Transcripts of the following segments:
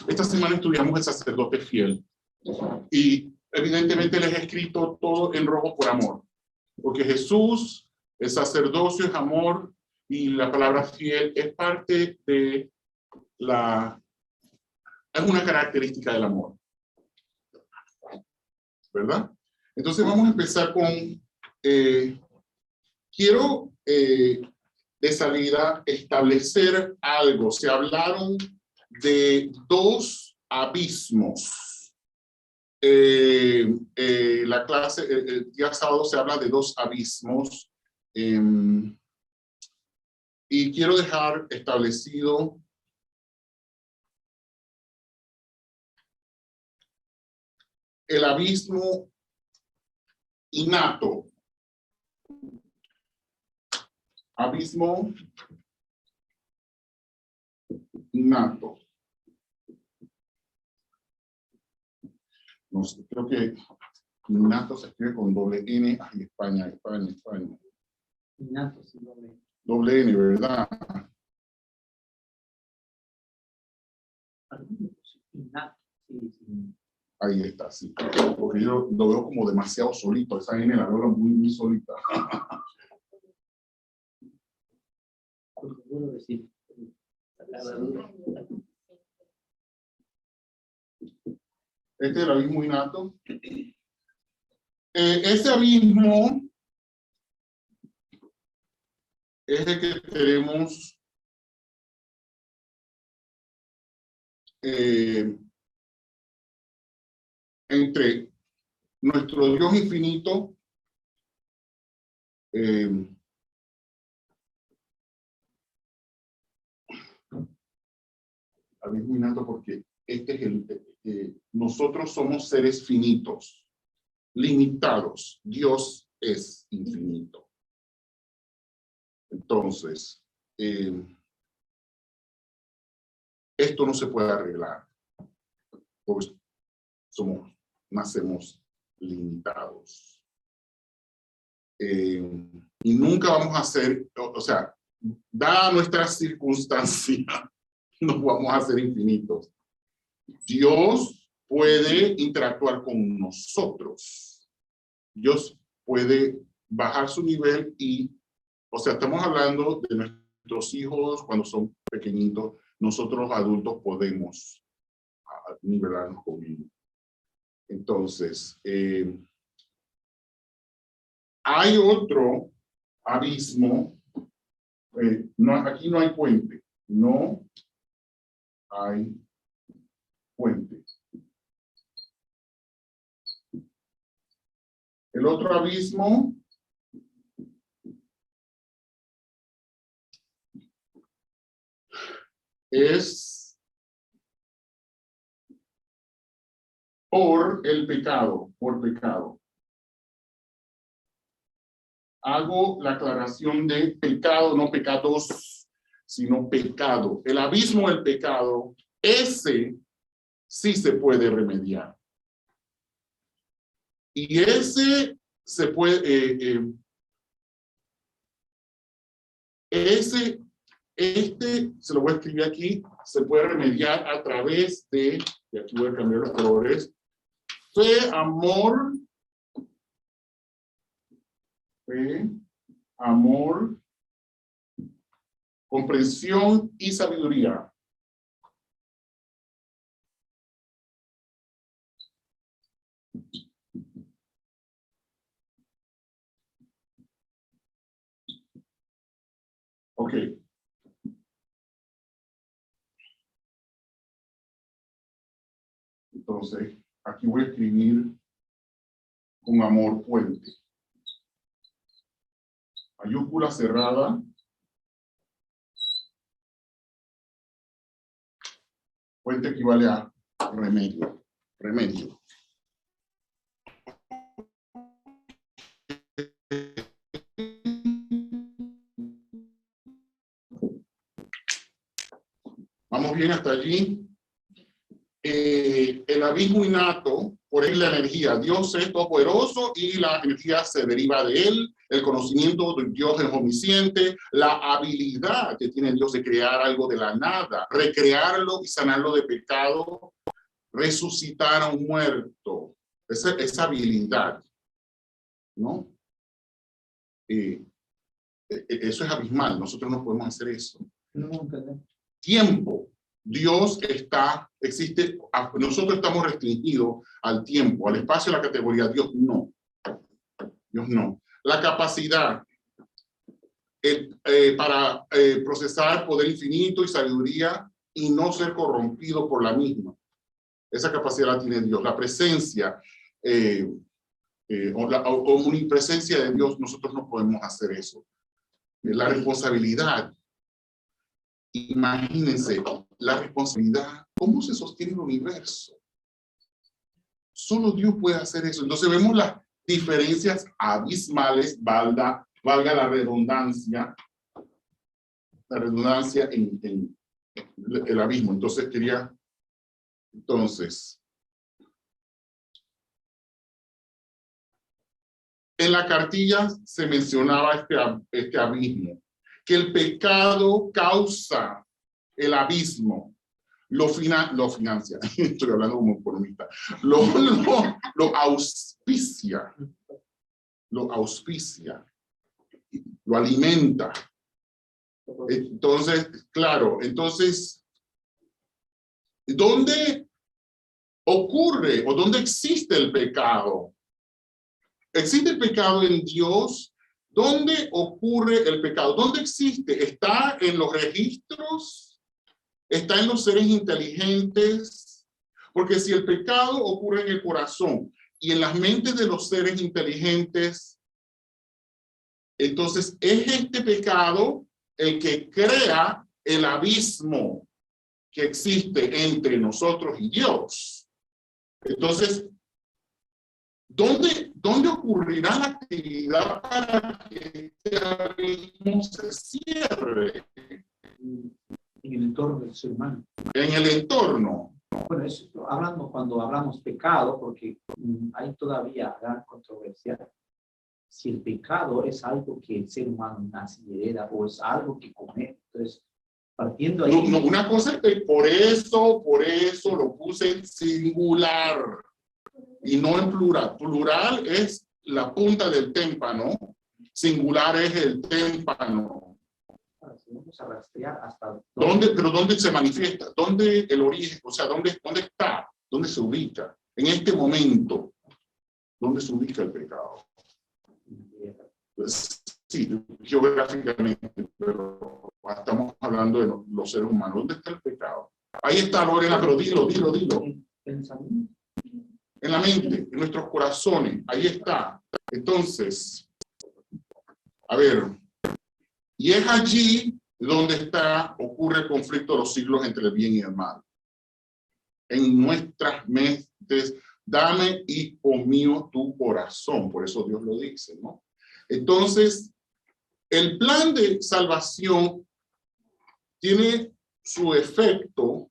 Esta semana estudiamos el sacerdote fiel. Y evidentemente les he escrito todo en rojo por amor. Porque Jesús, el sacerdocio es amor y la palabra fiel es parte de es una característica del amor. ¿Verdad? Entonces vamos a empezar con, quiero de salida establecer algo. Se hablaron de dos abismos. La clase, el día sábado se habla de dos abismos. Y quiero dejar establecido el abismo innato. Abismo innato. No sé, creo que innato se escribe con doble N. Ay, España. Innato, sí, doble. Doble N, ¿verdad? Innato, sí. Ahí está, sí. Porque yo lo veo como demasiado solito. Esa N la veo muy solita. Seguro decir. Este es el abismo innato. Ese abismo es el que tenemos entre nuestro Dios infinito abismo innato porque este es nosotros somos seres finitos, limitados. Dios es infinito. Entonces, esto no se puede arreglar. Pues nacemos limitados. Y nunca vamos a ser, o sea, dada nuestra circunstancia, no vamos a ser infinitos. Dios puede interactuar con nosotros. Dios puede bajar su nivel y, o sea, estamos hablando de nuestros hijos cuando son pequeñitos. Nosotros los adultos podemos nivelarnos con ellos. Entonces, hay otro abismo. Aquí no hay puente. No hay puente. El otro abismo es por el pecado, por pecado. Hago la aclaración de pecado, no pecados, sino pecado. El abismo del pecado, ese sí se puede remediar. Y ese se puede, se lo voy a escribir aquí, se puede remediar a través de, y aquí voy a cambiar los colores, fe, amor, comprensión y sabiduría. Ok. Entonces, aquí voy a escribir con amor puente. Mayúscula cerrada. Puente equivale a remedio. Remedio. ¿Vamos bien hasta allí? El abismo innato por él la energía. Dios es todopoderoso y la energía se deriva de él. El conocimiento de Dios es omnisciente. La habilidad que tiene Dios de crear algo de la nada, recrearlo y sanarlo de pecado, resucitar a un muerto. Esa habilidad, ¿no? Eso es abismal. Nosotros no podemos hacer eso. Tiempo. Dios existe, nosotros estamos restringidos al tiempo, al espacio, a la categoría. Dios no. Dios no. La capacidad para procesar poder infinito y sabiduría y no ser corrompido por la misma. Esa capacidad la tiene Dios. La presencia o la omnipresencia de Dios, nosotros no podemos hacer eso. La responsabilidad. Imagínense, la responsabilidad, ¿cómo se sostiene el universo? Solo Dios puede hacer eso. Entonces vemos las diferencias abismales, valga la redundancia en el abismo. Entonces en la cartilla se mencionaba este abismo, que el pecado causa el abismo, lo financia, estoy hablando como economista, lo auspicia, lo alimenta. Entonces, claro, ¿dónde ocurre o dónde existe el pecado? ¿Existe el pecado en Dios? ¿Dónde ocurre el pecado? ¿Dónde existe? ¿Está en los registros? ¿Está en los seres inteligentes? Porque si el pecado ocurre en el corazón y en las mentes de los seres inteligentes, entonces es este pecado el que crea el abismo que existe entre nosotros y Dios. Entonces, ¿Dónde ocurrirá la actividad para que este abismo se cierre? En el entorno del ser humano. En el entorno. Bueno, cuando hablamos pecado, porque hay todavía gran controversia, si el pecado es algo que el ser humano nace y hereda o es algo que comete. Entonces, partiendo ahí... No, una cosa es que por eso lo puse en singular. Y no en plural. Plural es la punta del témpano, singular es el témpano. Vamos a rastrear hasta pero ¿dónde se manifiesta? ¿Dónde el origen? O sea, ¿dónde está? ¿Dónde se ubica? En este momento, ¿dónde se ubica el pecado? Pues, sí, geográficamente, pero estamos hablando de los seres humanos. ¿Dónde está el pecado? Ahí está, Lorena, pero dilo. Pensamiento. En la mente, en nuestros corazones, ahí está. Entonces, a ver, y es allí donde ocurre el conflicto de los siglos entre el bien y el mal. En nuestras mentes, dame, hijo mío, tu corazón. Por eso Dios lo dice, ¿no? Entonces, el plan de salvación tiene su efecto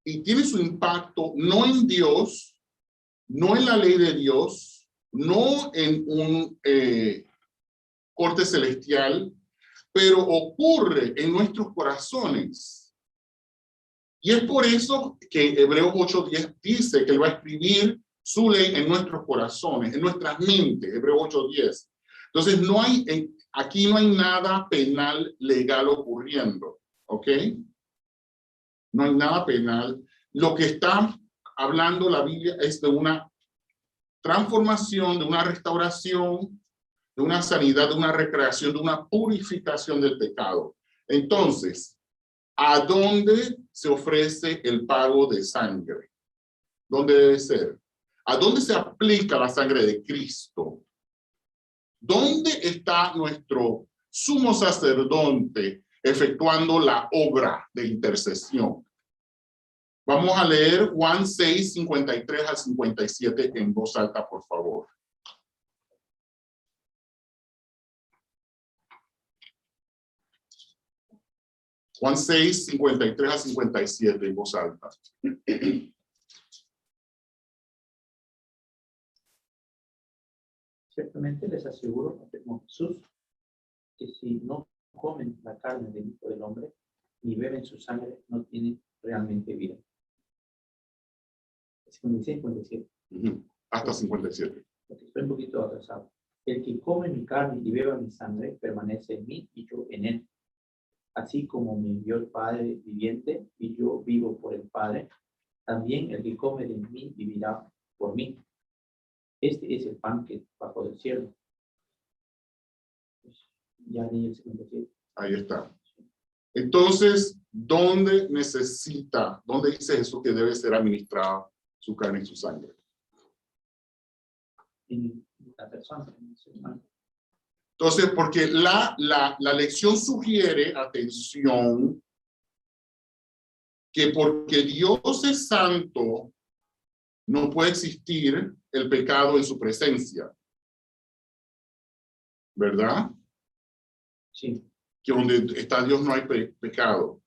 y tiene su impacto no en Dios, no en la ley de Dios, no en un corte celestial, pero ocurre en nuestros corazones. Y es por eso que Hebreos 8:10 dice que él va a escribir su ley en nuestros corazones, en nuestras mentes, Hebreos 8:10. Entonces, aquí no hay nada penal legal ocurriendo, ¿ok? No hay nada penal. Lo que está hablando la Biblia es de una transformación, de una restauración, de una sanidad, de una recreación, de una purificación del pecado. Entonces, ¿a dónde se ofrece el pago de sangre? ¿Dónde debe ser? ¿A dónde se aplica la sangre de Cristo? ¿Dónde está nuestro sumo sacerdote efectuando la obra de intercesión? Vamos a leer Juan 6, 53 al 57 en voz alta, por favor. Juan 6, 53 al 57 en voz alta. Ciertamente les aseguro, afirmó Jesús, que si no comen la carne del Hijo del Hombre, ni beben su sangre, no tienen realmente vida. 56, 57. Hasta 57. Porque estoy un poquito atrasado. El que come mi carne y beba mi sangre, permanece en mí y yo en él. Así como me envió el Padre viviente y yo vivo por el Padre, también el que come de mí vivirá por mí. Este es el pan que bajó del cielo. Ya leí el 57. Ahí está. Entonces, ¿dónde dice Jesús que debe ser administrada su carne y su sangre? En la persona, en el ser humano. Entonces, porque la lección sugiere, atención, que porque Dios es santo, no puede existir el pecado en su presencia. ¿Verdad? Sí. Que donde está Dios no hay pecado.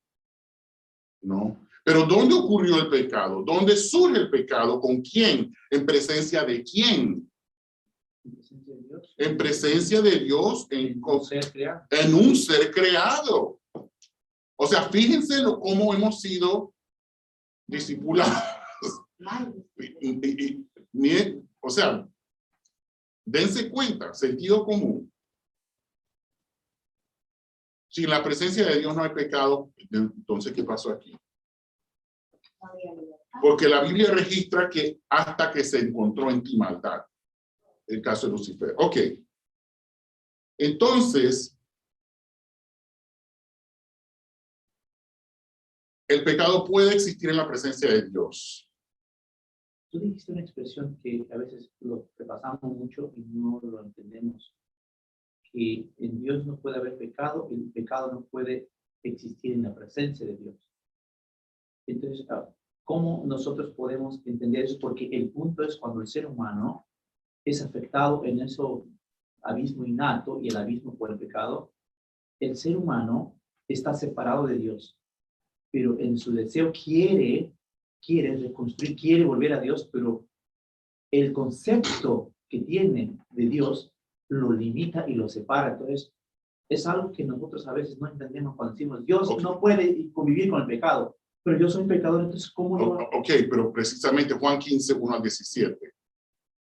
¿No? Pero ¿dónde ocurrió el pecado? ¿Dónde surge el pecado? ¿Con quién? ¿En presencia de quién? En presencia de Dios. En presencia de Dios, en un ser creado. O sea, fíjense cómo hemos sido discipulados. O sea, dense cuenta, sentido común. Si en la presencia de Dios no hay pecado, entonces, ¿qué pasó aquí? Porque la Biblia registra que hasta que se encontró en ti maldad. El caso de Lucifer. Ok. Entonces, el pecado puede existir en la presencia de Dios. Tú dijiste una expresión que a veces lo repasamos mucho y no lo entendemos. Que en Dios no puede haber pecado, el pecado no puede existir en la presencia de Dios. Entonces, ¿cómo nosotros podemos entender eso? Porque el punto es cuando el ser humano es afectado en ese abismo innato y el abismo por el pecado, el ser humano está separado de Dios, pero en su deseo quiere reconstruir, quiere volver a Dios, pero el concepto que tiene de Dios lo limita y lo separa. Entonces, es algo que nosotros a veces no entendemos cuando decimos, Dios no puede convivir con el pecado, pero yo soy pecador, entonces, ¿cómo no? Ok, pero precisamente Juan 15, 1 al 17.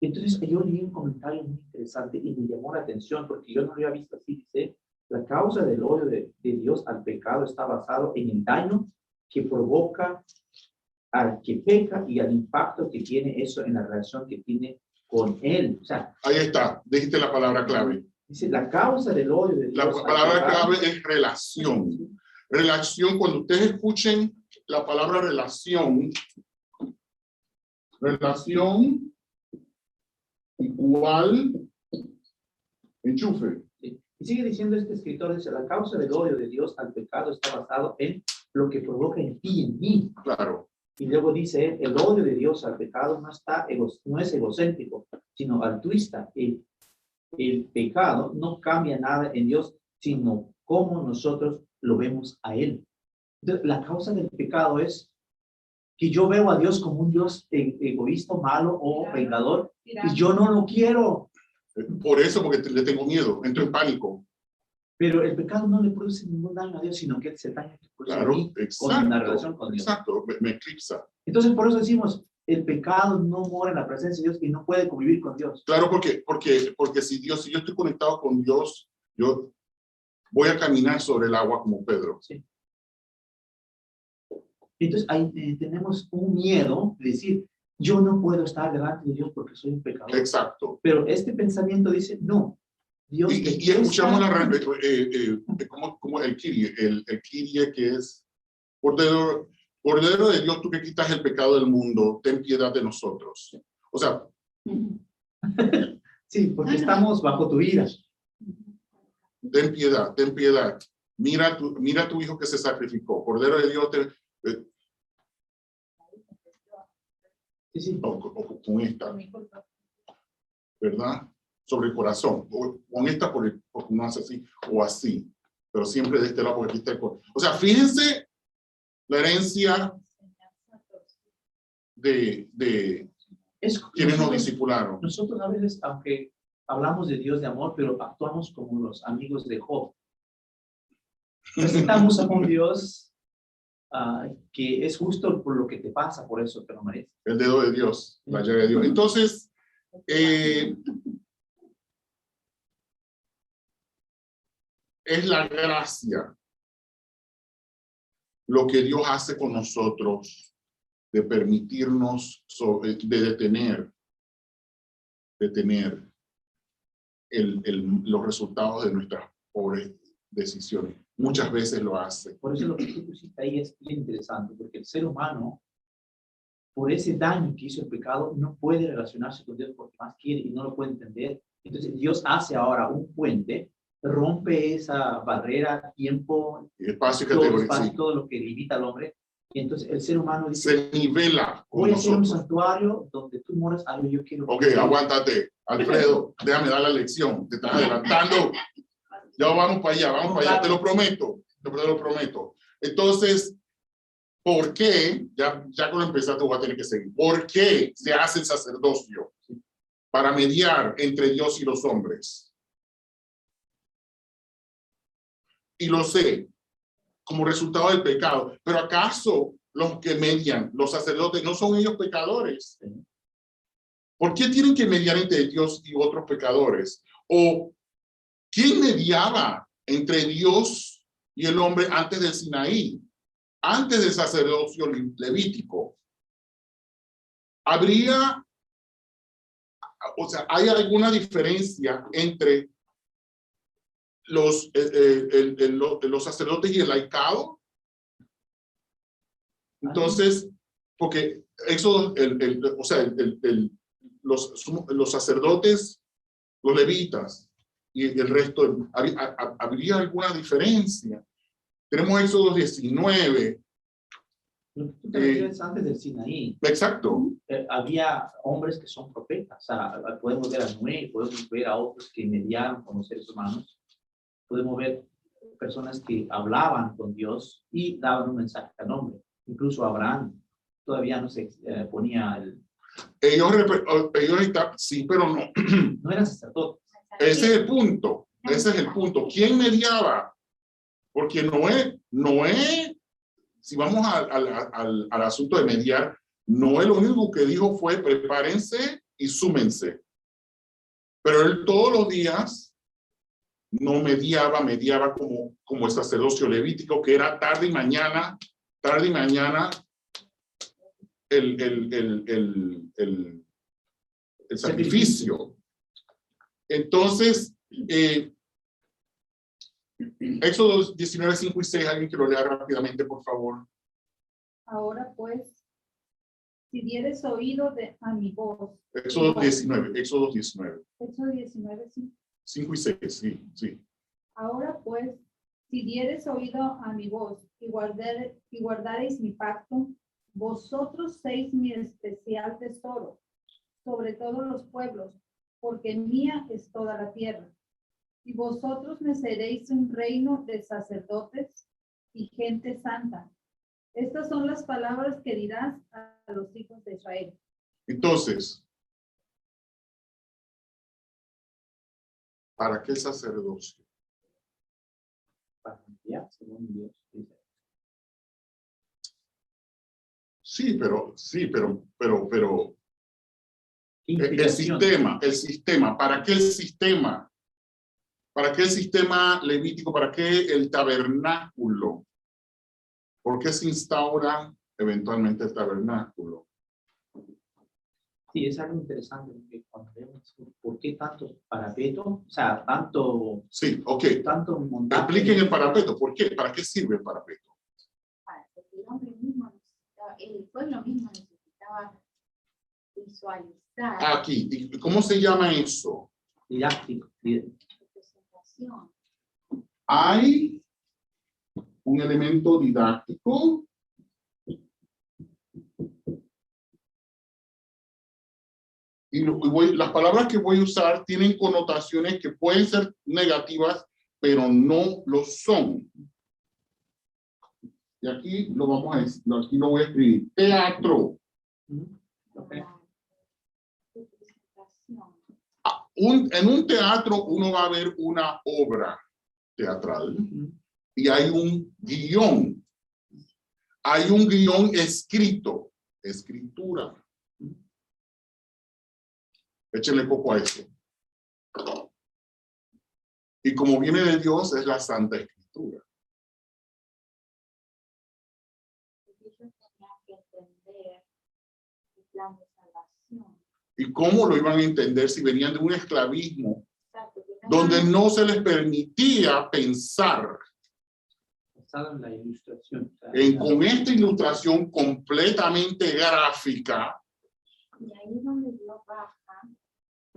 Entonces, yo leí un comentario muy interesante y me llamó la atención porque yo no lo había visto así. Dice, la causa del odio de Dios al pecado está basado en el daño que provoca al que peca y al impacto que tiene eso en la relación que tiene con él. O sea, ahí está, dijiste la palabra clave. Dice, la causa del odio de Dios. La palabra clave es relación. Relación, cuando ustedes escuchen la palabra relación igual enchufe. Sí. Y sigue diciendo este escritor, dice, la causa del odio de Dios al pecado está basado en lo que provoca en ti y en mí. Claro. Y luego dice, el odio de Dios al pecado no es egocéntrico, sino altruista. El pecado no cambia nada en Dios, sino cómo nosotros lo vemos a Él. Entonces, la causa del pecado es que yo veo a Dios como un Dios egoísta, malo o vengador, y yo no lo quiero. Por eso, porque le tengo miedo, entro en pánico. Pero el pecado no le produce ningún daño a Dios, sino que se daña claro, a mí con la relación con Dios. Exacto, me eclipsa. Entonces, por eso decimos, el pecado no mora en la presencia de Dios y no puede convivir con Dios. Claro, porque si yo estoy conectado con Dios, yo voy a caminar sobre el agua como Pedro. Sí. Entonces, ahí tenemos un miedo de decir, yo no puedo estar delante de Dios porque soy un pecador. Exacto. Pero este pensamiento dice, no. Dios y escuchamos como el Kyrie que es Cordero de Dios, tú que quitas el pecado del mundo, ten piedad de nosotros. O sea. Sí, porque estamos bajo tu ira. Ten piedad. Mira a tu hijo que se sacrificó. Cordero de Dios, sí. O con esta, ¿verdad? Sobre el corazón. O con esta porque uno hace así, o así. Pero siempre de este lado porque aquí está el corazón. O sea, fíjense la herencia de quienes nos discipularon. Nosotros a veces, aunque hablamos de Dios de amor, pero actuamos como los amigos de Job. Presentamos a un Dios que es justo por lo que te pasa, por eso te lo mereces. El dedo de Dios, la llave de Dios. Entonces, es la gracia lo que Dios hace con nosotros, de permitirnos, de detener los resultados de nuestras pobres decisiones. Muchas veces lo hace. Por eso lo que tú pusiste ahí es bien interesante, porque el ser humano, por ese daño que hizo el pecado, no puede relacionarse con Dios porque más quiere y no lo puede entender. Entonces Dios hace ahora un puente, rompe esa barrera, tiempo, espacio, todo lo que limita al hombre. Y entonces el ser humano se dice, nivela con voy a hacer un nosotros. santuario donde tú moras algo yo quiero. Ok, aguántate. Alfredo, déjame dar la lección. Te estás adelantando. Ya vamos para allá, te lo prometo. Te lo prometo. Entonces, ¿por qué? Ya cuando empezaste voy a tener que seguir. ¿Por qué se hace el sacerdocio? Para mediar entre Dios y los hombres. Y lo sé, como resultado del pecado. Pero ¿acaso los que median, los sacerdotes, no son ellos pecadores? ¿Por qué tienen que mediar entre Dios y otros pecadores? ¿O quién mediaba entre Dios y el hombre antes del Sinaí? Antes del sacerdocio levítico. ¿Habría, hay alguna diferencia entre los sacerdotes y el laicado? Entonces, porque eso, los sacerdotes, los levitas y el resto, ¿habría alguna diferencia? Tenemos Éxodo 19. Lo que tú te refieres antes del Sinaí. Exacto. Había hombres que son profetas. O sea, podemos ver a Noé, podemos ver a otros que mediaron con los seres humanos. Podemos ver personas que hablaban con Dios y daban un mensaje a nombre. Incluso Abraham todavía no se ponía el... Ellos sí, pero no. No eran sacerdotes. Ese es el punto. Ese es el punto. ¿Quién mediaba? Porque Noé, si vamos al asunto de mediar, Noé lo único que dijo fue prepárense y súmense. Pero él todos los días no mediaba como el sacerdocio levítico, que era tarde y mañana el sacrificio. Entonces, Éxodo 19, 5 y 6, alguien que lo lea rápidamente, por favor. Ahora pues, si dieres oído a mi voz. Éxodo 19. Éxodo 19, sí. 5 y 6, sí. Ahora pues, si dieres oído a mi voz y guardareis mi pacto, vosotros sois mi especial tesoro sobre todos los pueblos, porque mía es toda la tierra. Y vosotros me seréis un reino de sacerdotes y gente santa. Estas son las palabras que dirás a los hijos de Israel. Entonces, ¿para qué el sacerdocio? Para mediar, según Dios dice. Sí, pero El el sistema, ¿para qué el sistema? ¿Para qué el sistema levítico? ¿Para qué el tabernáculo? ¿Por qué se instaura eventualmente el tabernáculo? Sí, es algo interesante porque cuando vemos por qué tanto parapeto, o sea, tanto... Sí, ok. Tanto montaje. Expliquen el parapeto. ¿Por qué? ¿Para qué sirve el parapeto? Porque el hombre mismo necesitaba, el pueblo mismo necesitaba visualizar. Aquí. ¿Y cómo se llama eso? Didáctico. Representación. Hay un elemento didáctico. Y las palabras que voy a usar tienen connotaciones que pueden ser negativas, pero no lo son. Y aquí lo vamos a decir, aquí lo voy a escribir. Teatro. Okay. En un teatro uno va a ver una obra teatral y hay un guión. Hay un guión escrito, escritura. Échenle coco a eso. Y como viene de Dios, es la Santa Escritura. Ellos tenían que entender el plan de salvación. ¿Y cómo lo iban a entender si venían de un esclavismo Exacto, que no donde eran- no se les permitía pensar Basado en la ilustración. O sea, con esta ilustración completamente gráfica? Y ahí es donde Dios baja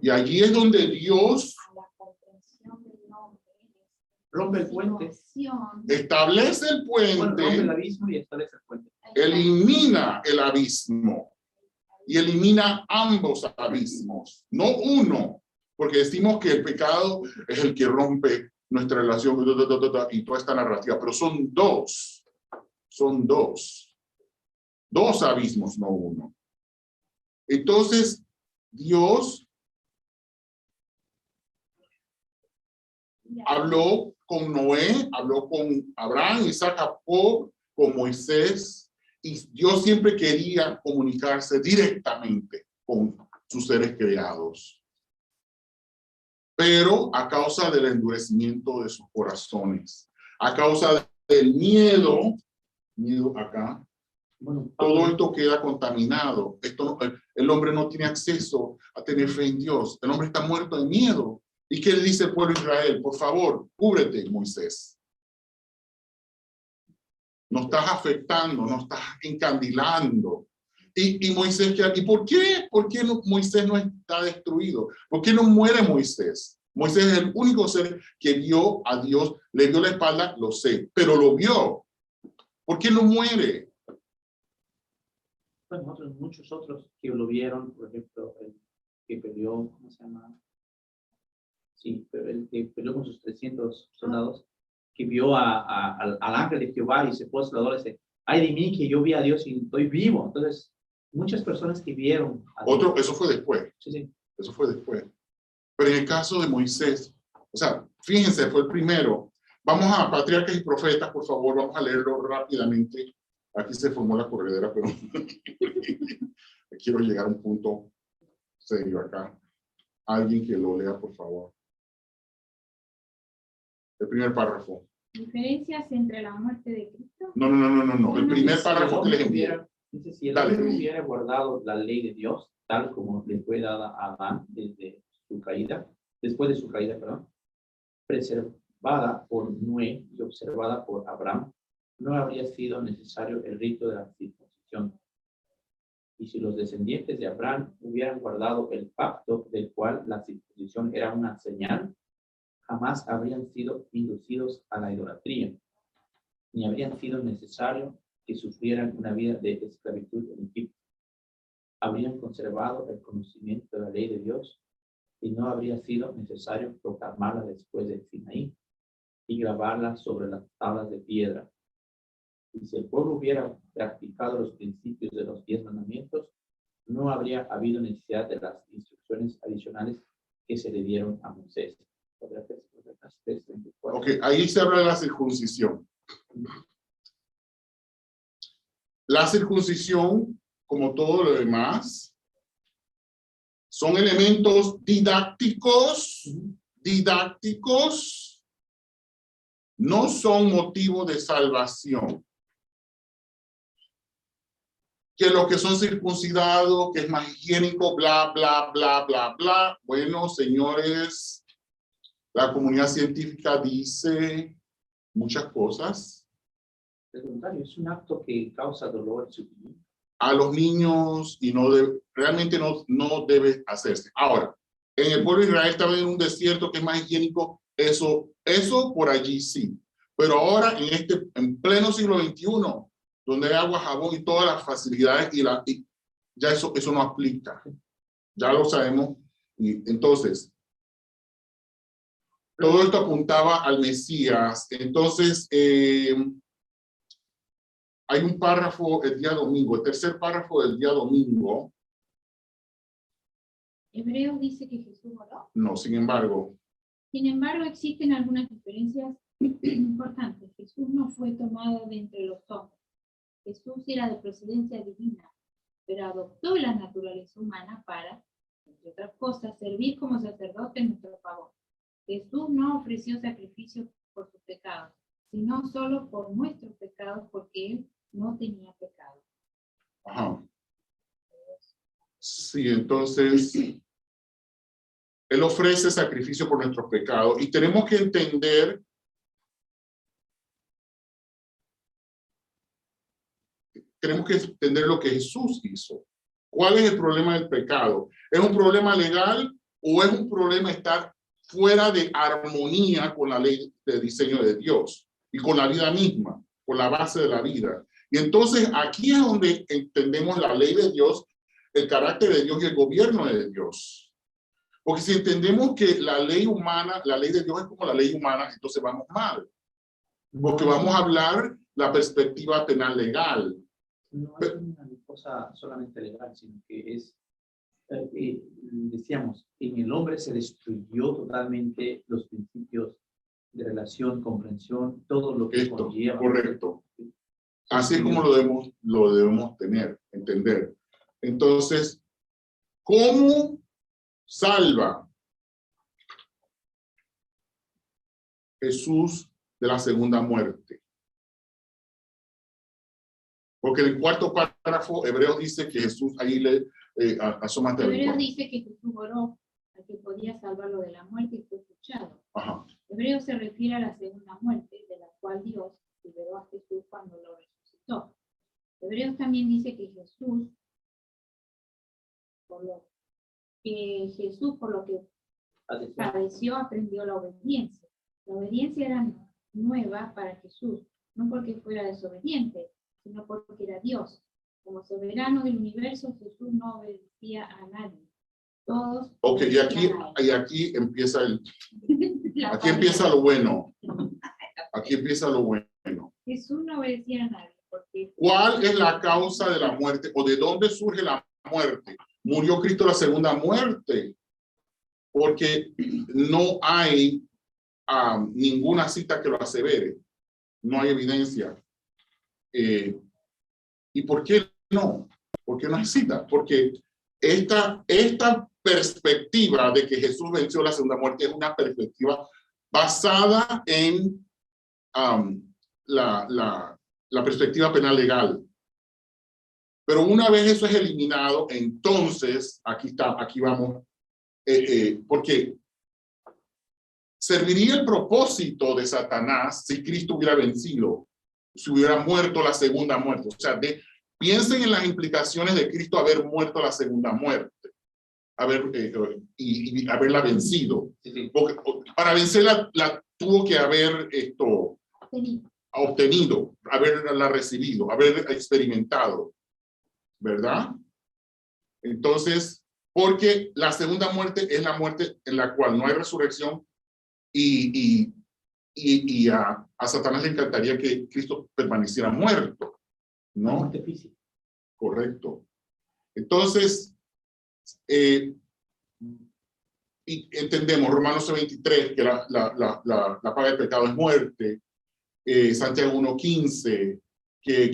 Y allí es donde Dios a la comprensión del nombre. rompe el puente. Situación. establece el Bueno, rompe el puente, abismo y establece el puente. elimina el abismo y elimina ambos abismos, no uno, porque decimos que el pecado es el que rompe nuestra relación y toda esta narrativa, pero son dos abismos, no uno. Entonces, Dios habló con Noé, habló con Abraham, Isaac, Jacob, con Moisés, y Dios siempre quería comunicarse directamente con sus seres creados. Pero a causa del endurecimiento de sus corazones, a causa del miedo acá, Bueno, todo esto queda contaminado. El hombre no tiene acceso a tener fe en Dios. El hombre está muerto de miedo. ¿Y qué le dice el pueblo de Israel? Por favor, cúbrete, Moisés. Nos estás afectando, nos estás encandilando. Y Moisés, ¿y por qué? ¿Por qué Moisés no está destruido? ¿Por qué no muere Moisés? Moisés es el único ser que vio a Dios, le dio la espalda, lo sé, pero lo vio. ¿Por qué no muere? bueno, muchos otros que lo vieron, por ejemplo, el que peleó, ¿cómo se llama? Sí, pero el que peleó con sus 300 soldados, que vio al ángel de Jehová y se puso la y dice, ay de mí que yo vi a Dios y estoy vivo. Entonces, muchas personas que vieron a Dios. Eso fue después. Sí, sí. Eso fue después. Pero en el caso de Moisés, o sea, fíjense, fue el primero. Vamos a Patriarcas y Profetas, por favor, vamos a leerlo rápidamente. Aquí se formó la corredera, pero quiero llegar a un punto serio acá. Alguien que lo lea, por favor. El primer párrafo. ¿Diferencias entre la muerte de Cristo? No. El primer párrafo que les envié. Dice, si el Dale. hombre hubiera guardado la ley de Dios, tal como le fue dada a Adán después de su caída, perdón, preservada por Noé y observada por Abraham, no habría sido necesario el rito de la circuncisión. Y si los descendientes de Abraham hubieran guardado el pacto del cual la circuncisión era una señal, jamás habrían sido inducidos a la idolatría, ni habrían sido necesario que sufrieran una vida de esclavitud en Egipto. Habrían conservado el conocimiento de la ley de Dios y no habría sido necesario proclamarla después del Sinaí y grabarla sobre las tablas de piedra. Y si el pueblo hubiera practicado los principios de los 10 mandamientos, no habría habido necesidad de las instrucciones adicionales que se le dieron a Moisés. Ok, ahí se habla de la circuncisión. La circuncisión, como todo lo demás, son elementos didácticos, no son motivo de salvación. Que los que son circuncidados, que es más higiénico, bla, bla, bla, bla, bla. Bueno, señores, la comunidad científica dice muchas cosas. Es voluntario, es un acto que causa dolor y sufrimiento. A los niños y realmente no debe hacerse. Ahora, en el pueblo de Israel estaba en un desierto que es más higiénico, eso por allí sí. Pero ahora en pleno siglo XXI, donde hay agua, jabón y todas las facilidades y ya eso no aplica. Ya lo sabemos. Y entonces, todo esto apuntaba al Mesías. Entonces, hay un párrafo el día domingo, el tercer párrafo del día domingo. Hebreos dice que Jesús oró. No, sin embargo, Sin embargo, existen algunas diferencias importantes. Jesús no fue tomado de entre los hombres. Jesús era de procedencia divina, pero adoptó la naturaleza humana para, entre otras cosas, servir como sacerdote en nuestro favor. Jesús no ofreció sacrificio por sus pecados, sino solo por nuestros pecados, porque él no tenía pecado. ajá. Sí, entonces, Él ofrece sacrificio por nuestros pecados y tenemos que entender lo que Jesús hizo. ¿Cuál es el problema del pecado? ¿Es un problema legal o es un problema estar fuera de armonía con la ley de diseño de Dios y con la vida misma, con la base de la vida? Y entonces aquí es donde entendemos la ley de Dios, el carácter de Dios y el gobierno de Dios. Porque si entendemos que la ley humana, la ley de Dios es como la ley humana, entonces vamos mal. Porque vamos a hablar la perspectiva penal legal. No es una cosa solamente legal, sino que es, decíamos, en el hombre se destruyó totalmente los principios de relación, comprensión, todo lo que Esto, conlleva. correcto. Así es como lo debemos tener, entender. Entonces, ¿cómo salva Jesús de la segunda muerte? Porque en el cuarto párrafo, Hebreos dice que Jesús, ahí asómate. Hebreos dice que Jesús oró al que podía salvarlo de la muerte y fue escuchado. Ajá. Hebreos se refiere a la segunda muerte, de la cual Dios liberó a Jesús cuando lo resucitó. Hebreos también dice que Jesús, por lo que padeció, aprendió la obediencia. La obediencia era nueva para Jesús, no porque fuera desobediente, sino porque era Dios. Como soberano del universo, Jesús no obedecía a nadie. Todos. Ok, y aquí empieza aquí empieza lo bueno. Aquí empieza lo bueno. Jesús no obedecía a nadie. Porque ¿Cuál es la causa de la muerte o de dónde surge la muerte? Murió Cristo la segunda muerte, porque no hay ninguna cita que lo asevere. No hay evidencia. ¿Y por qué no? ¿Por qué no hay cita? Porque esta perspectiva de que Jesús venció la segunda muerte es una perspectiva basada en la perspectiva penal legal. Pero una vez eso es eliminado, entonces, aquí vamos, porque serviría el propósito de Satanás si Cristo hubiera vencido, si hubiera muerto la segunda muerte. O sea, piensen en las implicaciones de Cristo haber muerto la segunda muerte, y haberla vencido. Sí. Porque para vencerla la tuvo que haber obtenido, haberla recibido, haber experimentado, ¿verdad? Entonces, porque la segunda muerte es la muerte en la cual no hay resurrección y a Satanás le encantaría que Cristo permaneciera muerto, ¿no? Muerte física. Correcto. Entonces, y entendemos Romanos 23 que la paga del pecado es muerte, Santiago 1:15 que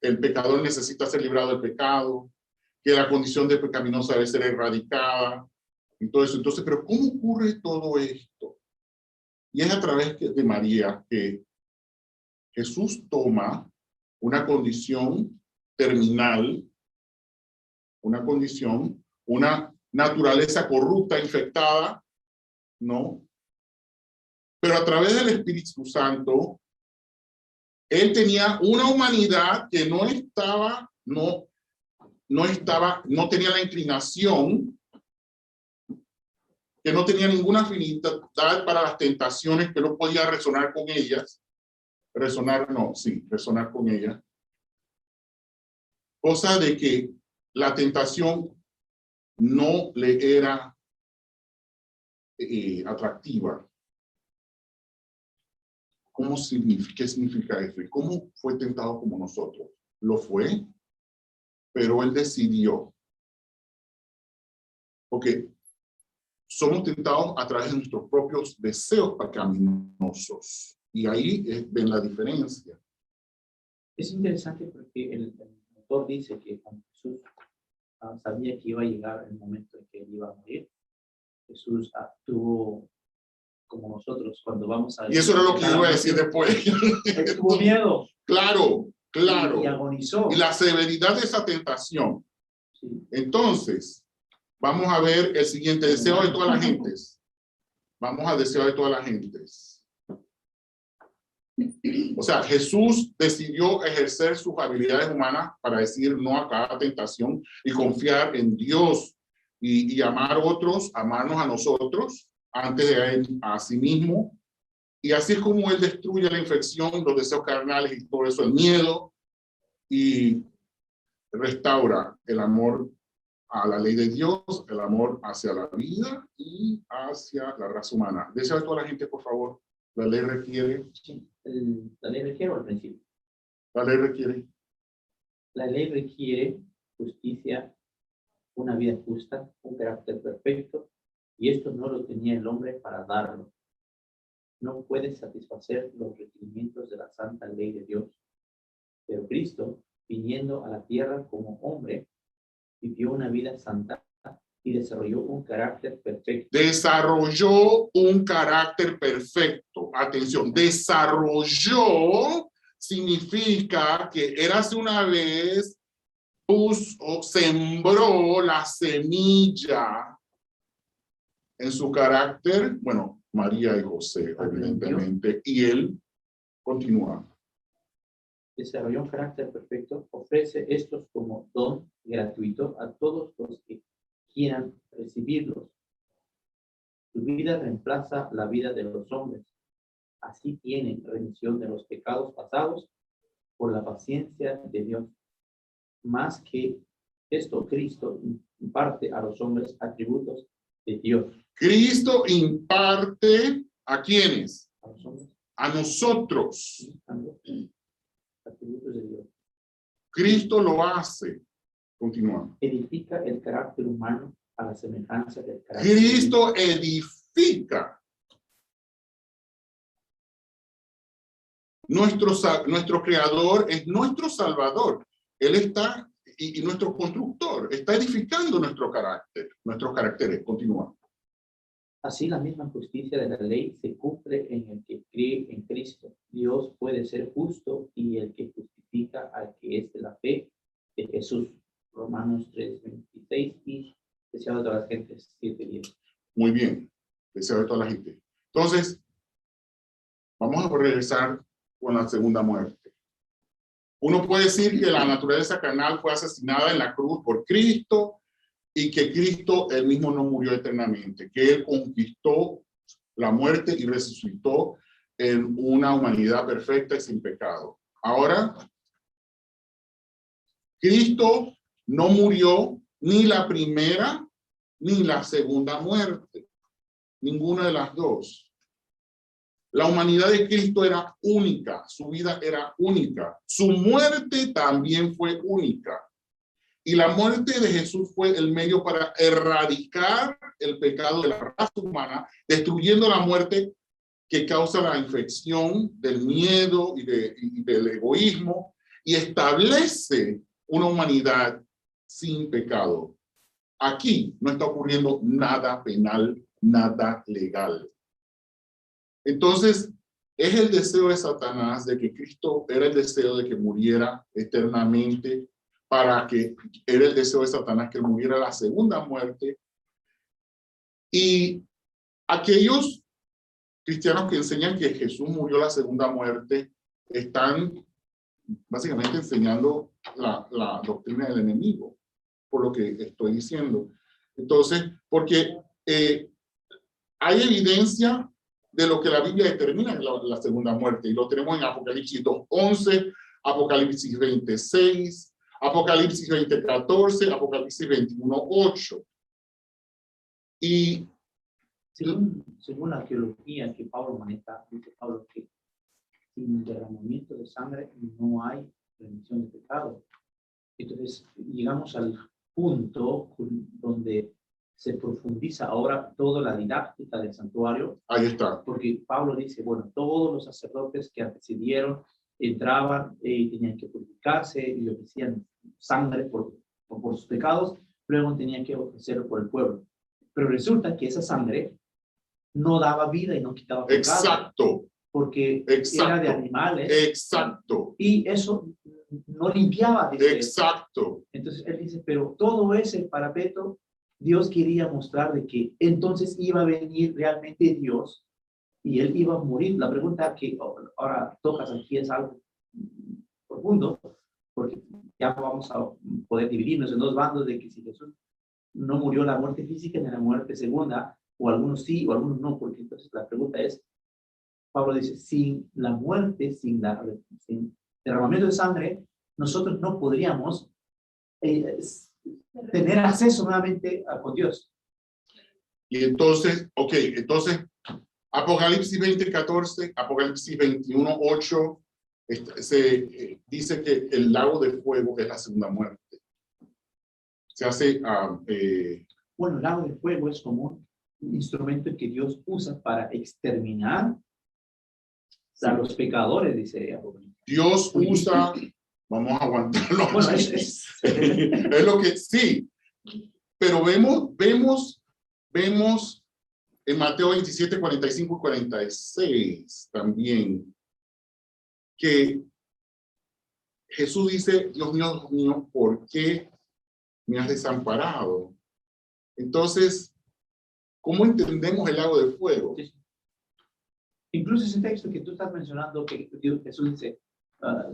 el pecador necesita ser librado del pecado, que la condición de pecaminoso debe ser erradicada y todo eso. Entonces, pero ¿cómo ocurre todo esto? Y es a través de María que Jesús toma una condición terminal, una naturaleza corrupta, infectada, ¿no? Pero a través del Espíritu Santo, Él tenía una humanidad que no tenía la inclinación, que no tenía ninguna afinidad para las tentaciones, que no podía resonar con ellas. Resonar con ellas. Cosa de que la tentación no le era atractiva. ¿Qué significa eso? ¿Y cómo fue tentado como nosotros? Lo fue, pero Él decidió Porque somos tentados a través de nuestros propios deseos pecaminosos. Y ahí ven la diferencia. Es interesante porque el autor dice que cuando Jesús sabía que iba a llegar el momento en que él iba a morir, Jesús tuvo, como nosotros, cuando vamos a... Y eso era lo que yo iba a decir después. Él tuvo miedo. Claro, claro. Y agonizó. Y la severidad de esa tentación. Sí. Entonces, vamos a ver el siguiente deseo de todas las gentes. Vamos al deseo de todas las gentes. O sea, Jesús decidió ejercer sus habilidades humanas para decir no a cada tentación y confiar en Dios y amar a otros, amarnos a nosotros antes de él, a sí mismo. Y así es como él destruye la infección, los deseos carnales y todo eso, el miedo, y restaura el amor a la ley de Dios, el amor hacia la vida y hacia la raza humana. Deseo de toda la gente, por favor. La ley requiere. Sí, la ley requiere al principio. La ley requiere. La ley requiere justicia, una vida justa, un carácter perfecto, y esto no lo tenía el hombre para darlo. No puede satisfacer los requerimientos de la santa ley de Dios. Pero Cristo, viniendo a la tierra como hombre, vivió una vida santa y desarrolló un carácter perfecto. Desarrolló un carácter perfecto. Atención, desarrolló significa que érase una vez, puso, sembró la semilla en su carácter, bueno, María y José, evidentemente, y él continúa. Desarrolló un carácter perfecto, ofrece estos como don gratuito a todos los que quieran recibirlos. Su vida reemplaza la vida de los hombres. Así tienen remisión de los pecados pasados por la paciencia de Dios. Más que esto, Cristo imparte a los hombres atributos de Dios. Cristo imparte ¿a quiénes? A los hombres. A nosotros. Atributos de Dios. Cristo lo hace. Continúa. Edifica el carácter humano a la semejanza del carácter Cristo edifica. Nuestro creador es nuestro salvador. Él está, y nuestro constructor, está edificando nuestro carácter, nuestros caracteres. Continúa. Así la misma justicia de la ley se cumple en el que cree en Cristo. Dios puede ser justo y el que justifica al que es de la fe de Jesús. Romanos 3:26 y deseo de todas las gentes 7:10. Muy bien. Deseo de toda la gente. Entonces, vamos a regresar con la segunda muerte. Uno puede decir que la naturaleza carnal fue asesinada en la cruz por Cristo y que Cristo él mismo no murió eternamente, que él conquistó la muerte y resucitó en una humanidad perfecta y sin pecado. Ahora, Cristo no murió ni la primera ni la segunda muerte, ninguna de las dos. La humanidad de Cristo era única, su vida era única, su muerte también fue única. Y la muerte de Jesús fue el medio para erradicar el pecado de la raza humana, destruyendo la muerte que causa la infección del miedo y del egoísmo, y establece una humanidad sin pecado. Aquí no está ocurriendo nada penal, nada legal. Entonces, es el deseo de Satanás de que Cristo era el deseo de que muriera eternamente, para que era el deseo de Satanás que muriera la segunda muerte. Y aquellos cristianos que enseñan que Jesús murió la segunda muerte están básicamente enseñando la doctrina del enemigo, por lo que estoy diciendo. Entonces, porque hay evidencia de lo que la Biblia determina en la segunda muerte, y lo tenemos en Apocalipsis 2:11, Apocalipsis 20:6, Apocalipsis 20:14, Apocalipsis 21:8. Y según la arqueología que Pablo maneja, dice Pablo que sin derramamiento de sangre no hay remisión de pecado. Entonces llegamos al punto donde se profundiza ahora toda la didáctica del santuario, Ahí está. porque Pablo dice, bueno, todos los sacerdotes que antecedieron entraban y tenían que purificarse y ofrecían sangre por sus pecados, luego tenían que ofrecerlo por el pueblo. Pero resulta que esa sangre no daba vida y no quitaba pecado. Exacto. Porque Exacto. era de animales. Exacto. Y eso no limpiaba. Dice. Exacto. Entonces él dice, pero todo ese parapeto, Dios quería mostrar de que entonces iba a venir realmente Dios y él iba a morir. La pregunta que ahora tocas aquí es algo profundo, porque ya vamos a poder dividirnos en dos bandos de que si Jesús no murió la muerte física ni la muerte segunda, o algunos sí o algunos no, porque entonces la pregunta es, Pablo dice, sin la muerte, sin derramamiento de sangre, nosotros no podríamos tener acceso nuevamente con Dios. Y entonces, ok, entonces, Apocalipsis 20:14, Apocalipsis 21:8, se dice que el lago de fuego es la segunda muerte. Se hace... bueno, el lago de fuego es como un instrumento que Dios usa para exterminar a los pecadores, dice Apocalipsis. Dios usa... Vamos a aguantarlo. Bueno, es lo que sí. Pero vemos en Mateo 27, 45 y 46 también que Jesús dice, Dios mío, ¿por qué me has desamparado? Entonces, ¿cómo entendemos el lago de fuego? Sí. Incluso ese texto que tú estás mencionando, que Jesús dice,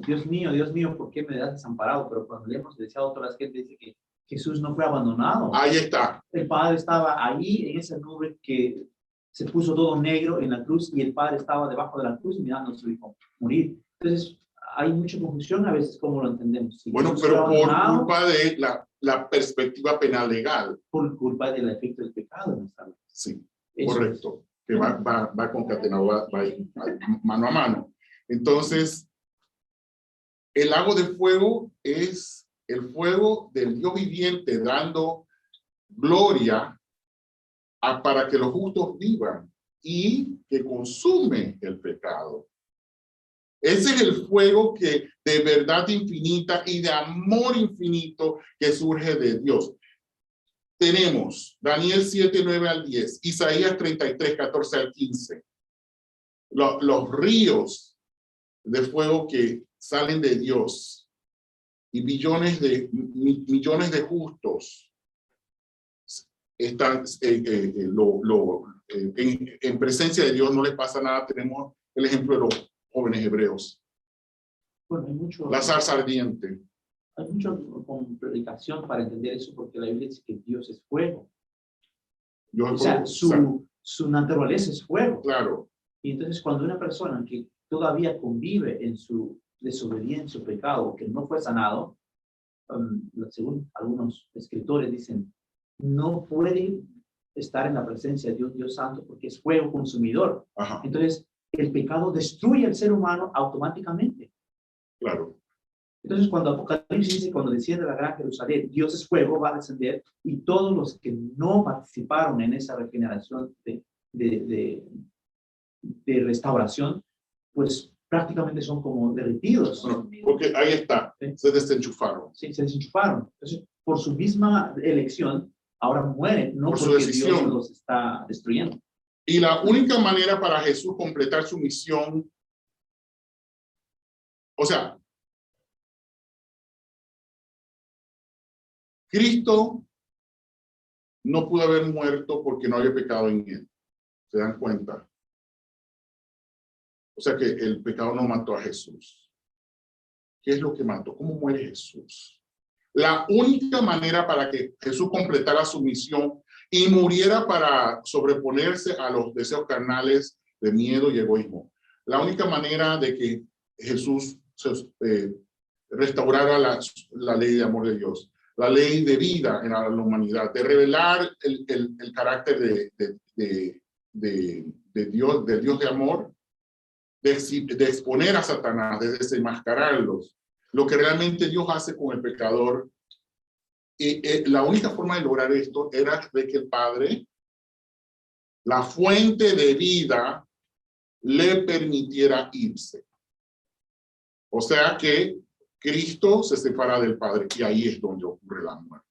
Dios mío, ¿por qué me has desamparado? Pero cuando leemos, decía otra vez que dice que Jesús no fue abandonado. Ahí está. El Padre estaba ahí en esa nube que se puso todo negro en la cruz y el Padre estaba debajo de la cruz mirando a su Hijo morir. Entonces, hay mucha confusión a veces cómo lo entendemos. Si bueno, Jesús pero por culpa de la perspectiva penal legal. Por culpa del efecto del pecado en nuestra vida. Sí, eso correcto. Es. Que va concatenado, va mano a mano. Entonces, el lago de fuego es el fuego del Dios viviente dando gloria para que los justos vivan y que consume el pecado. Ese es el fuego que de verdad infinita y de amor infinito que surge de Dios. Tenemos Daniel 7, 9 al 10, Isaías 33, 14 al 15. Los ríos de fuego que salen de Dios y millones de justos están en presencia de Dios, no les pasa nada. Tenemos el ejemplo de los jóvenes hebreos. Bueno, hay mucho, la zarza ardiente. Hay mucha complicación para entender eso porque la Biblia dice que Dios es fuego. O sea, su naturaleza es fuego. Claro. Y entonces cuando una persona que todavía convive en su desobediencia o pecado, que no fue sanado, según algunos escritores dicen, no puede estar en la presencia de Dios Santo porque es fuego consumidor. Ajá. Entonces, el pecado destruye al ser humano automáticamente. Claro. Entonces, cuando Apocalipsis dice, cuando desciende la gran Jerusalén, Dios es fuego, va a descender, y todos los que no participaron en esa regeneración de restauración, pues prácticamente son como derretidos. Bueno, porque ahí está, ¿sí? Se desenchufaron. Sí, se desenchufaron. Entonces, por su misma elección, ahora mueren, no por porque su decisión. Dios los está destruyendo. Y la única manera para Jesús completar su misión, o sea, Cristo no pudo haber muerto porque no había pecado en él. ¿Se dan cuenta? O sea que el pecado no mató a Jesús. ¿Qué es lo que mató? ¿Cómo muere Jesús? La única manera para que Jesús completara su misión y muriera para sobreponerse a los deseos carnales de miedo y egoísmo. La única manera de que Jesús restaurara la ley de amor de Dios, la ley de vida en la humanidad, de revelar el carácter de Dios, del Dios de amor, de exponer a Satanás, de desenmascararlos. Lo que realmente Dios hace con el pecador la única forma de lograr esto era de que el Padre, la fuente de vida, le permitiera irse. O sea que Cristo se separa del Padre y ahí es donde ocurre la muerte.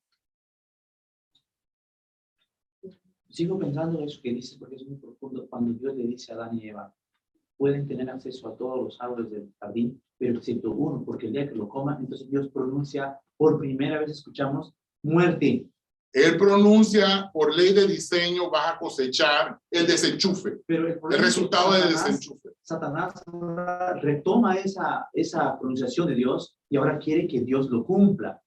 Sigo pensando en eso que dices porque es muy profundo. Cuando Dios le dice a Adán y Eva, pueden tener acceso a todos los árboles del jardín, pero excepto uno, porque el día que lo coman, entonces Dios pronuncia, por primera vez escuchamos, muerte. Él pronuncia, por ley de diseño, vas a cosechar el desenchufe, Pero el resultado del desenchufe. Satanás ahora retoma esa pronunciación de Dios y ahora quiere que Dios lo cumpla.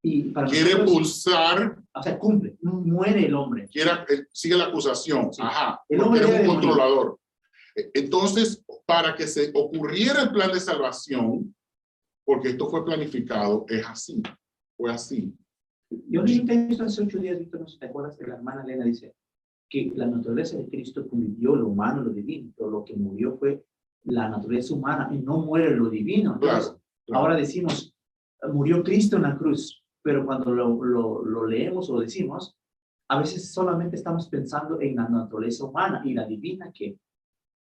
Y para Quiere nosotros, pulsar. o sea, cumple, muere el hombre. Sigue la acusación. Sí. Ajá. El hombre porque era un debe controlador. Entonces, para que se ocurriera el plan de salvación, porque esto fue planificado, es así. Fue así. Yo leí un texto hace 8 días, Víctor, no sé si te acuerdas, que la hermana Elena dice que la naturaleza de Cristo convivió lo humano y lo divino, pero lo que murió fue la naturaleza humana y no muere lo divino. Entonces, Claro. ahora decimos, murió Cristo en la cruz, pero cuando lo leemos o lo decimos, a veces solamente estamos pensando en la naturaleza humana y la divina que.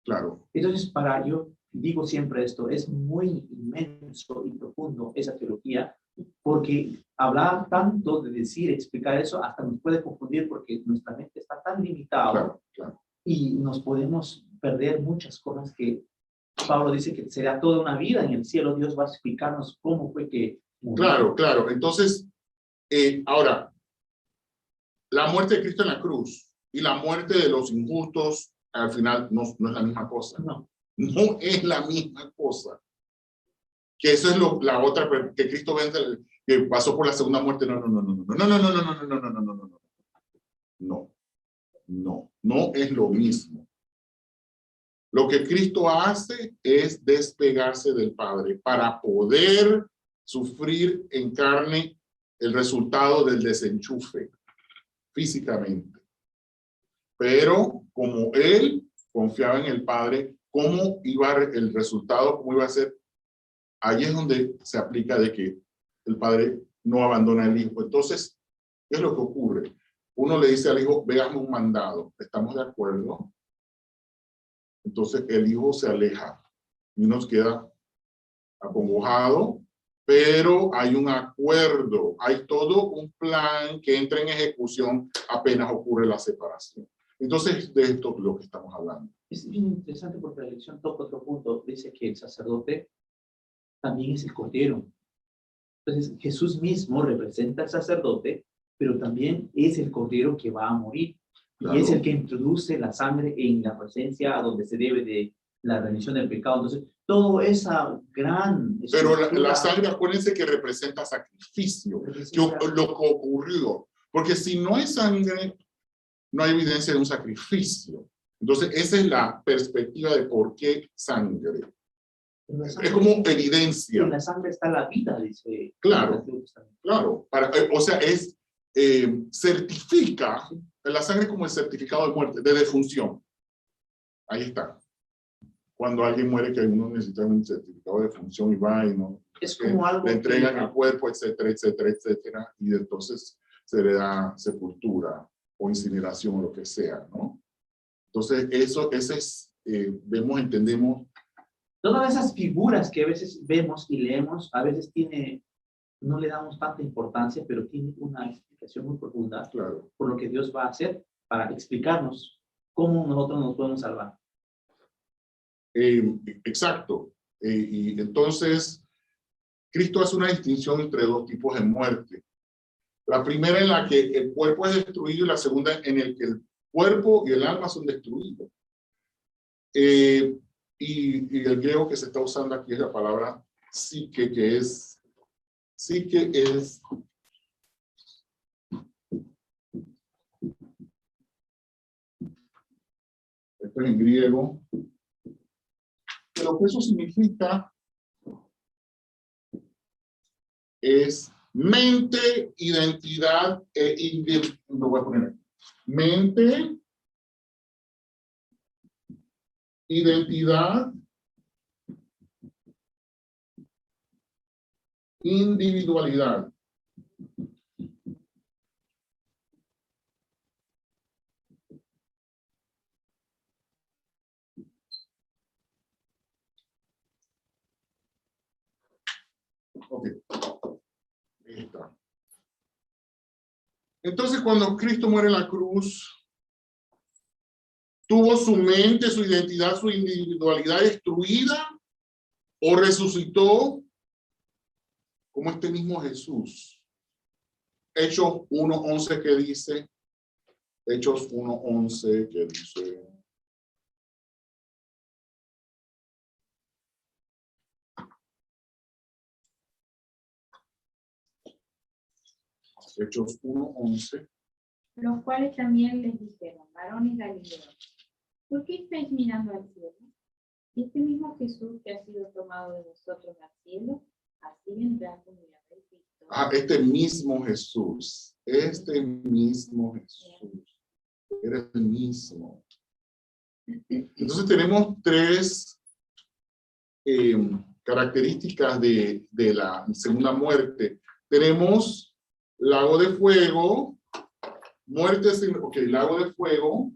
Claro. Entonces, yo digo siempre esto, es muy inmenso y profundo esa teología, porque hablar tanto de decir, explicar eso, hasta nos puede confundir porque nuestra mente está tan limitada Claro. y nos podemos perder muchas cosas que Pablo dice que será toda una vida en el cielo. Dios va a explicarnos cómo fue que murió. Claro. Entonces, ahora, la muerte de Cristo en la cruz y la muerte de los injustos, al final, no es la misma cosa. No es la misma cosa. Que eso es la otra, que Cristo vence, que pasó por la segunda muerte. No es lo mismo. Lo que Cristo hace es despegarse del Padre para poder sufrir en carne el resultado del desenchufe físicamente. Pero como él confiaba en el Padre, cómo iba el resultado, cómo iba a ser, ahí es donde se aplica de que el Padre no abandona al Hijo. Entonces, ¿qué es lo que ocurre? Uno le dice al Hijo, véame un mandado. ¿Estamos de acuerdo? Entonces el Hijo se aleja y nos queda acongojado, pero hay un acuerdo, hay todo un plan que entra en ejecución apenas ocurre la separación. Entonces, de esto es lo que estamos hablando. Es bien interesante porque la lección toca otro punto. Dice que el sacerdote también es el cordero. Entonces, Jesús mismo representa al sacerdote, pero también es el cordero que va a morir. Claro. Y es el que introduce la sangre en la presencia a donde se debe de la remisión del pecado. Entonces, todo esa gran... Pero la sangre, acuérdense que representa sacrificio, lo que ocurrió. Porque si no hay sangre, no hay evidencia de un sacrificio. Entonces, esa es la perspectiva de por qué sangre. Es como evidencia. En la sangre está la vida, dice. Claro. O sea, certifica la sangre como el certificado de muerte, de defunción. Ahí está. Cuando alguien muere, que uno necesita un certificado de defunción y va y no. Es como algo. Le entregan el cuerpo, etcétera. Y entonces se le da sepultura o incineración o lo que sea, ¿no? Entonces, ese es, entendemos. Todas esas figuras que a veces vemos y leemos, a veces no le damos tanta importancia, pero tiene una explicación muy profunda. Claro. Por lo que Dios va a hacer para explicarnos cómo nosotros nos podemos salvar. Exacto. Y entonces, Cristo hace una distinción entre dos tipos de muerte. La primera en la que el cuerpo es destruido y la segunda en el que el cuerpo y el alma son destruidos. Y el griego que se está usando aquí es la palabra psique, que es esto es en griego, pero lo que eso significa es mente, identidad lo voy a poner aquí. Mente, identidad, individualidad. Ok. Ahí está. Entonces, cuando Cristo muere en la cruz, ¿tuvo su mente, su identidad, su individualidad destruida? ¿O resucitó como este mismo Jesús? Hechos 1:11 que dice, Hechos 1:11 que dice, Hechos 1:11. Los cuales también les dijeron, varones galileos, ¿por qué estáis mirando al cielo? Y este mismo Jesús que ha sido tomado de vosotros al cielo, así vendrá como ya habéis visto. Este mismo Jesús, era el mismo. Entonces tenemos tres características de la segunda muerte. Tenemos lago de fuego, muerte sin, lago de fuego.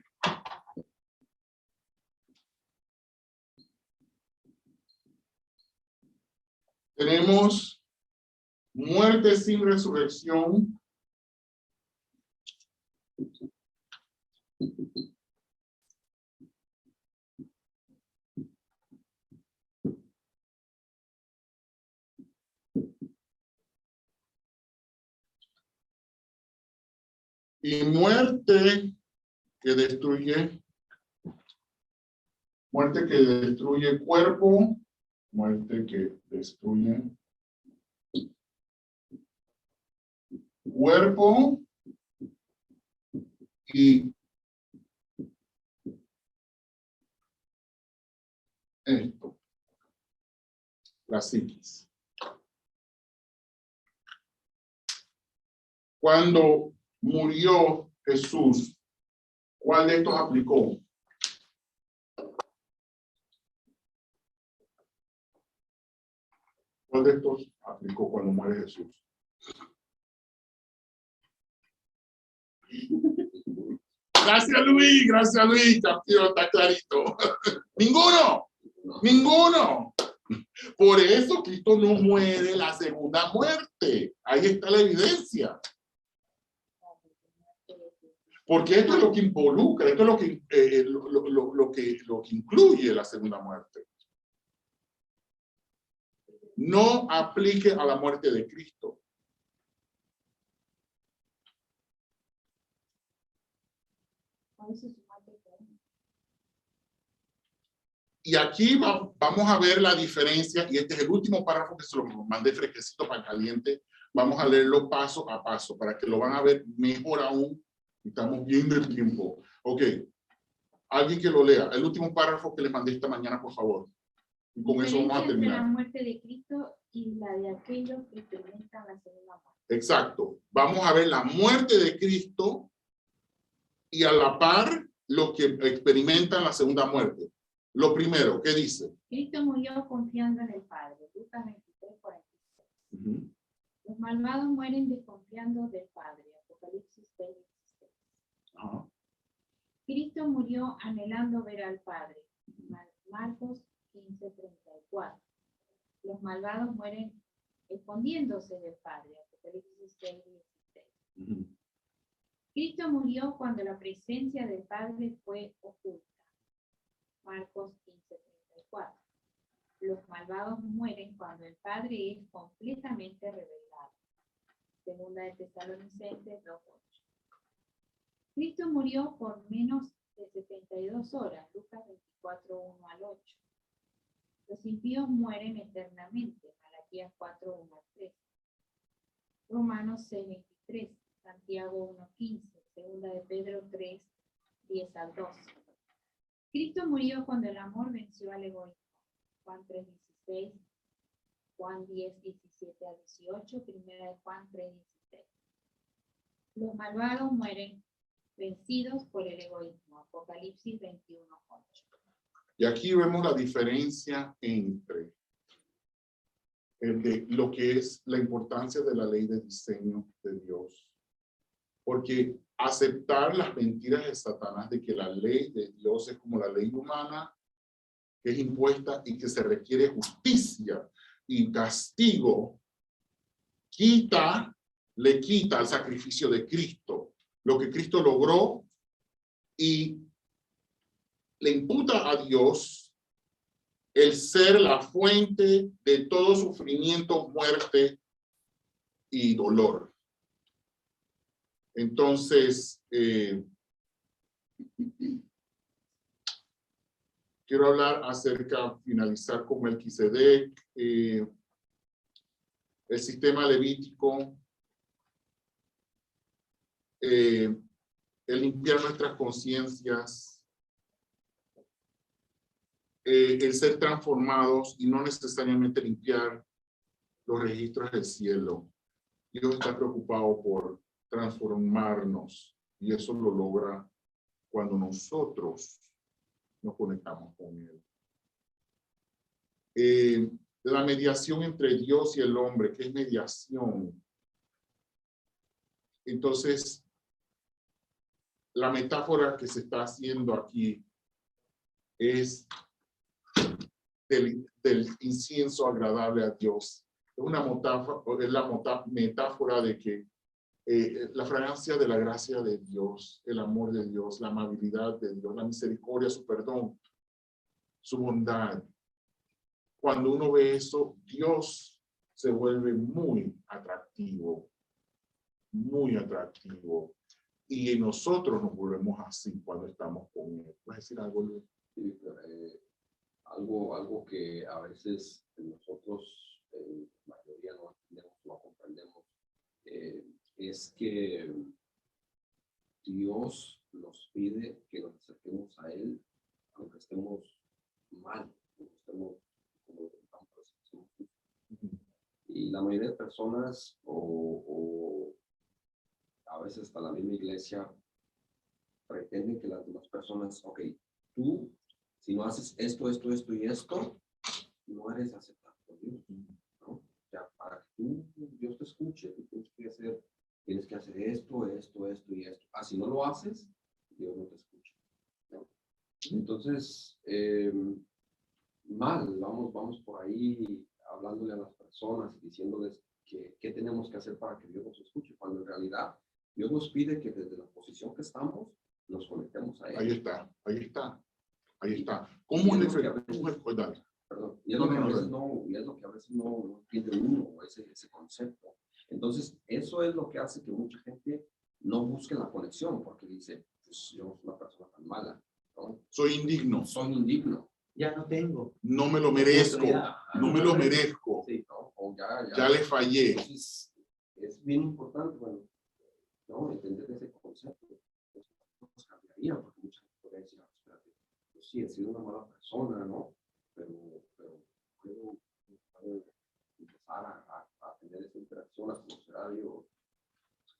Tenemos muerte sin resurrección. Y muerte que destruye cuerpo, muerte que destruye cuerpo y esto, la psiquis. Cuando murió Jesús, ¿cuál de estos aplicó? ¿Cuál de estos aplicó cuando muere Jesús? Gracias Luis, campeón, está clarito. Ninguno. Por eso Cristo no muere la segunda muerte. Ahí está la evidencia. Porque esto es lo que involucra, esto es lo que incluye la segunda muerte. No aplique a la muerte de Cristo. Y aquí vamos a ver la diferencia, y este es el último párrafo que se lo mandé fresquecito para caliente. Vamos a leerlo paso a paso para que lo van a ver mejor aún. Estamos viendo el tiempo. Ok. Alguien que lo lea. El último párrafo que les mandé esta mañana, por favor. Y con eso vamos a terminar. La muerte de Cristo y la de aquellos que experimentan la segunda muerte. Exacto. Vamos a ver la muerte de Cristo y a la par los que experimentan la segunda muerte. Lo primero, ¿qué dice? Cristo murió confiando en el Padre. Lucas 23:46. Los malvados mueren desconfiando del Padre. Apocalipsis 6:16. Cristo murió anhelando ver al Padre. Marcos 15:34. Los malvados mueren escondiéndose del Padre. Apocalipsis 6:16. Cristo murió cuando la presencia del Padre fue oculta. Marcos 15:34. Los malvados mueren cuando el Padre es completamente revelado. Segunda de Tesalonicenses 2:8. Cristo murió por menos de 72 horas. Lucas 24:1-8. Los impíos mueren eternamente. Malaquías 4:1-3. Romanos 6:23. Santiago 1:15. Segunda de Pedro 3:10-12. Cristo murió cuando el amor venció al egoísmo. Juan 3:16, Juan 10:17-18, primera de Juan 3:16. Los malvados mueren vencidos por el egoísmo. Apocalipsis 21:8. Y aquí vemos la diferencia entre lo que es la importancia de la ley de diseño de Dios. Porque aceptar las mentiras de Satanás de que la ley de Dios es como la ley humana, que es impuesta y que se requiere justicia y castigo le quita al sacrificio de Cristo, lo que Cristo logró, y le imputa a Dios el ser la fuente de todo sufrimiento, muerte y dolor. Entonces, quiero hablar acerca, finalizar con Melquisedec, el sistema levítico, el limpiar nuestras conciencias, el ser transformados y no necesariamente limpiar los registros del cielo. Dios está preocupado por transformarnos y eso lo logra cuando nosotros nos conectamos con Él. La mediación entre Dios y el hombre, ¿qué es mediación? Entonces, la metáfora que se está haciendo aquí es del incienso agradable a Dios. Es una metáfora de que la fragancia de la gracia de Dios, el amor de Dios, la amabilidad de Dios, la misericordia, su perdón, su bondad. Cuando uno ve eso, Dios se vuelve muy atractivo, muy atractivo. Y nosotros nos volvemos así cuando estamos con Él. ¿Vas a decir algo, Luis? Sí, algo que a veces nosotros, la mayoría no entendemos, no comprendemos, es que Dios nos pide que nos acerquemos a Él, aunque estemos mal, aunque estemos como estamos. Y la mayoría de personas, o a veces hasta la misma iglesia, pretenden que las demás personas, ok, tú, si no haces esto, esto y esto, no eres aceptado por Dios, ¿no? O sea, para que Dios te escuche, tú tienes que hacer esto y esto. Ah, si no lo haces, Dios no te escucha, ¿no? Entonces, vamos por ahí hablándole a las personas y diciéndoles qué tenemos que hacer para que Dios nos escuche, cuando en realidad Dios nos pide que desde la posición que estamos, nos conectemos a Él. Ahí está. ¿Cómo le Perdón, y es lo que a veces no entiende uno, ese concepto. Entonces, eso es lo que hace que mucha gente no busque la conexión, porque dice, pues yo soy una persona tan mala, ¿no? Soy indigno. Soy indigno. Ya no tengo. No me lo merezco. No me lo merezco. Sí, ¿no? O ya le fallé. Entonces, es bien importante, bueno, ¿no? Entender ese concepto. Nos cambiaría, porque mucha gente puede decir, espérate, pues sí, he sido una mala persona, ¿no? Pero puedo empezar a tener esa interacción, a conocer a Dios.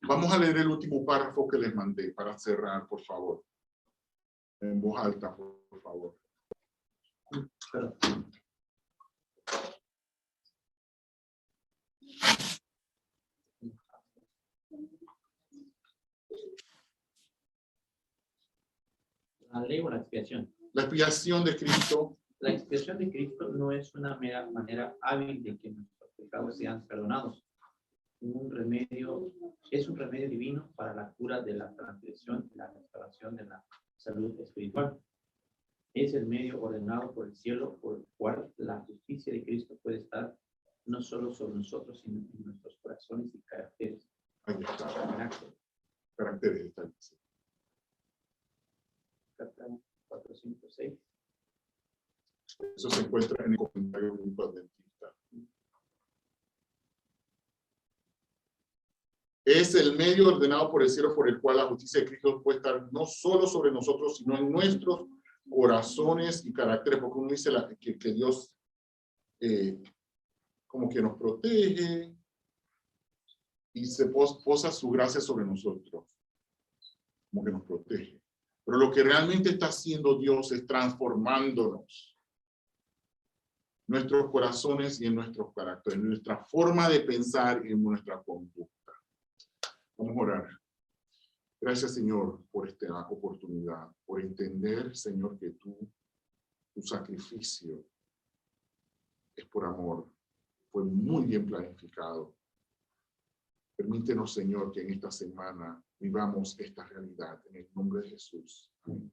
Vamos a leer el último párrafo que les mandé para cerrar, por favor. En voz alta, por favor. La ley o la expiación. La expiación de Cristo. La expiación de Cristo no es una mera manera hábil de que nuestros pecados sean perdonados. Es un remedio divino para la cura de la transgresión y la restauración de la salud espiritual. Es el medio ordenado por el cielo por el cual la justicia de Cristo puede estar no solo sobre nosotros, sino en nuestros corazones y caracteres. Ahí está. Caracteres está. 456. Eso se encuentra en el comentario del grupo adventista. Es el medio ordenado por el cielo por el cual la justicia de Cristo puede estar no solo sobre nosotros, sino en nuestros corazones y caracteres, porque uno dice que Dios como que nos protege y se posa su gracia sobre nosotros, como que nos protege. Pero lo que realmente está haciendo Dios es transformándonos, nuestros corazones y en nuestros caracteres, en nuestra forma de pensar y en nuestra conducta. Vamos a orar. Gracias, Señor, por esta oportunidad, por entender, Señor, que tu sacrificio es por amor, fue muy bien planificado. Permítenos, Señor, que en esta semana vivamos esta realidad en el nombre de Jesús. Amén.